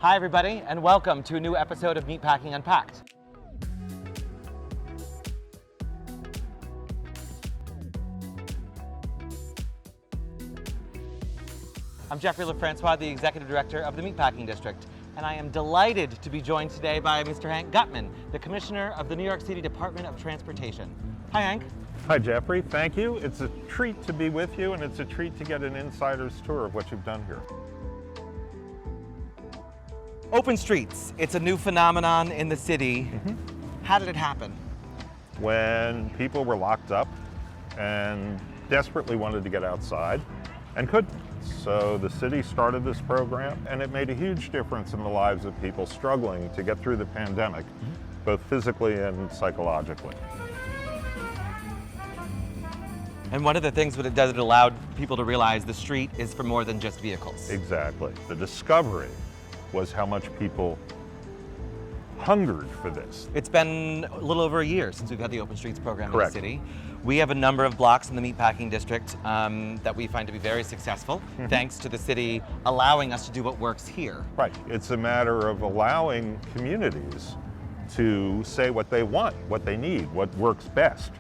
Hi everybody, and welcome to a new episode of Meatpacking Unpacked. I'm Jeffrey LeFrancois, the Executive Director of the Meatpacking District, and I am delighted to be joined today by Mr. Hank Gutman, the Commissioner of the New York City Department of Transportation. Hi Hank. Hi Jeffrey, thank you. It's a treat to be with you, and it's a treat to get an insider's tour of what you've done here. Open streets, it's a new phenomenon in the city. How did it happen? When people were locked up and desperately wanted to get outside and couldn't. So the city started this program, and it made a huge difference in the lives of people struggling to get through the pandemic, both physically and psychologically. And one of the things that it does, it allowed people to realize the street is for more than just vehicles. Exactly. The discovery was how much people hungered for this. It's been a little over a year since we've had the Open Streets program Correct. in the city. We have a number of blocks in the Meatpacking District that we find to be very successful, thanks to the city allowing us to do what works here. Right. It's a matter of allowing communities to say what they want, what they need, what works best.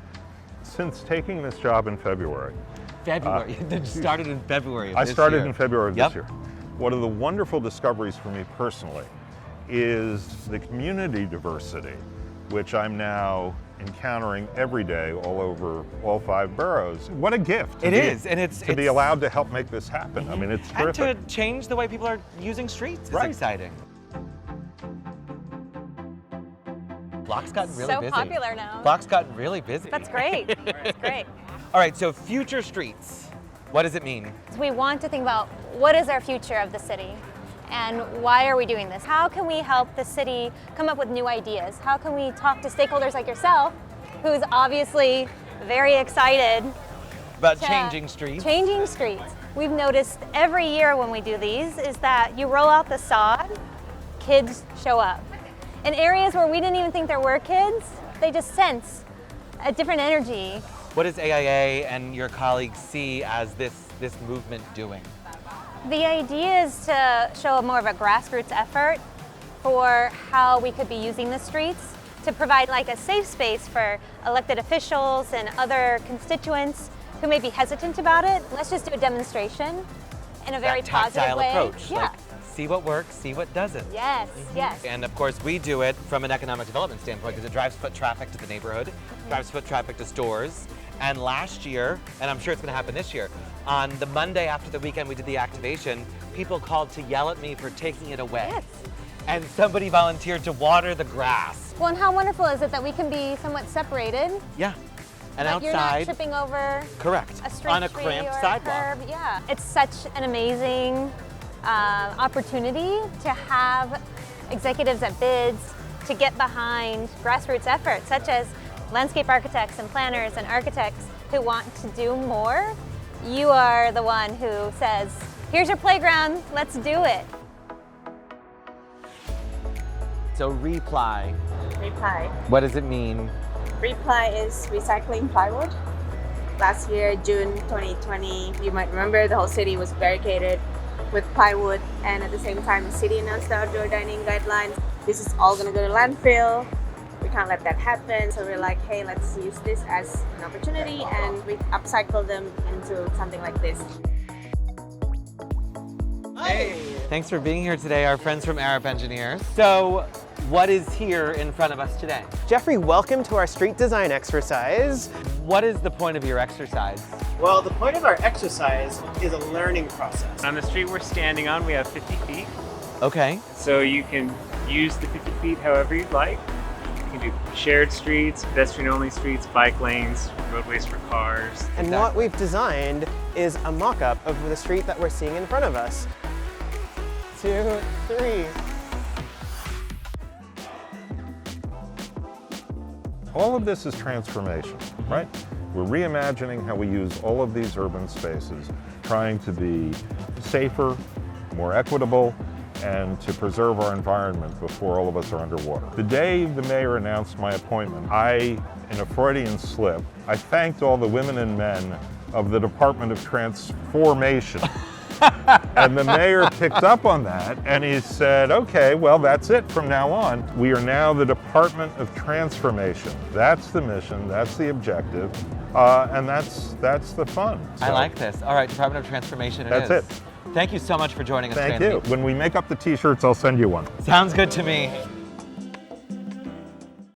Since taking this job in February. It started in February of I this started year. in February of Yep. this year. One of the wonderful discoveries for me personally is the community diversity, which I'm now encountering every day all over all 5 boroughs. What a gift. It is, and it's be allowed to help make this happen. I mean, it's terrific. And to change the way people are using streets is Right. exciting. Block's gotten really So busy. popular now. Block's gotten really busy. That's great. That's great. All right, so future streets. What does it mean? So we want to think about what is our future of the city and why are we doing this? How can we help the city come up with new ideas? How can we talk to stakeholders like yourself, who's obviously very excited About to changing streets. Changing streets. We've noticed every year when we do these is that you roll out the sod, kids show up. In areas where we didn't even think there were kids, they just sense a different energy. What does AIA and your colleagues see as this movement doing? The idea is to show more of a grassroots effort for how we could be using the streets to provide like a safe space for elected officials and other constituents who may be hesitant about it. Let's just do a demonstration in a very that positive tactile way. approach. Yeah. Like, see what works, see what doesn't. Yes, yes. And of course, we do it from an economic development standpoint because it drives foot traffic to the neighborhood, drives foot traffic to stores. And last year, and I'm sure it's going to happen this year, on the Monday after the weekend we did the activation, people called to yell at me for taking it away. Yes. And somebody volunteered to water the grass. Well, and how wonderful is it that we can be somewhat separated? Yeah. And Like outside. you're not tripping over Correct. a street on a tree cramped or sidewalk. a curb. Yeah. It's such an amazing opportunity to have executives at bids to get behind grassroots efforts such as landscape architects and planners and architects who want to do more. You are the one who says, here's your playground, let's do it. So re-ply, re-ply. what does it mean? Re-ply is recycling plywood. Last year, June 2020, you might remember the whole city was barricaded with plywood, and at the same time the city announced the outdoor dining guidelines. This is all going to go to landfill. We can't let that happen, so we're like, hey, let's use this as an opportunity and we upcycle them into something like this. Hey! Thanks for being here today, our friends from Arup Engineers. So, what is here in front of us today? Jeffrey, welcome to our street design exercise. What is the point of your exercise? Well, the point of our exercise is a learning process. On the street we're standing on, we have 50 feet. Okay. So you can use the 50 feet however you'd like. You can do shared streets, pedestrian-only streets, bike lanes, roadways for cars. And what we've designed is a mock-up of the street that we're seeing in front of us. 2, 3. All of this is transformation, right? We're reimagining how we use all of these urban spaces, trying to be safer, more equitable, and to preserve our environment before all of us are underwater. The day the mayor announced my appointment, in a Freudian slip, I thanked all the women and men of the Department of Transformation And the mayor picked up on that and he said, okay, well, that's it from now on. We are now the Department of Transformation. That's the mission, that's the objective, and that's the fun. I So, like this. All right, Department of Transformation it That's is. it. Thank you so much for joining us Thank today. you. When we make up the t-shirts, I'll send you one. Sounds good to me.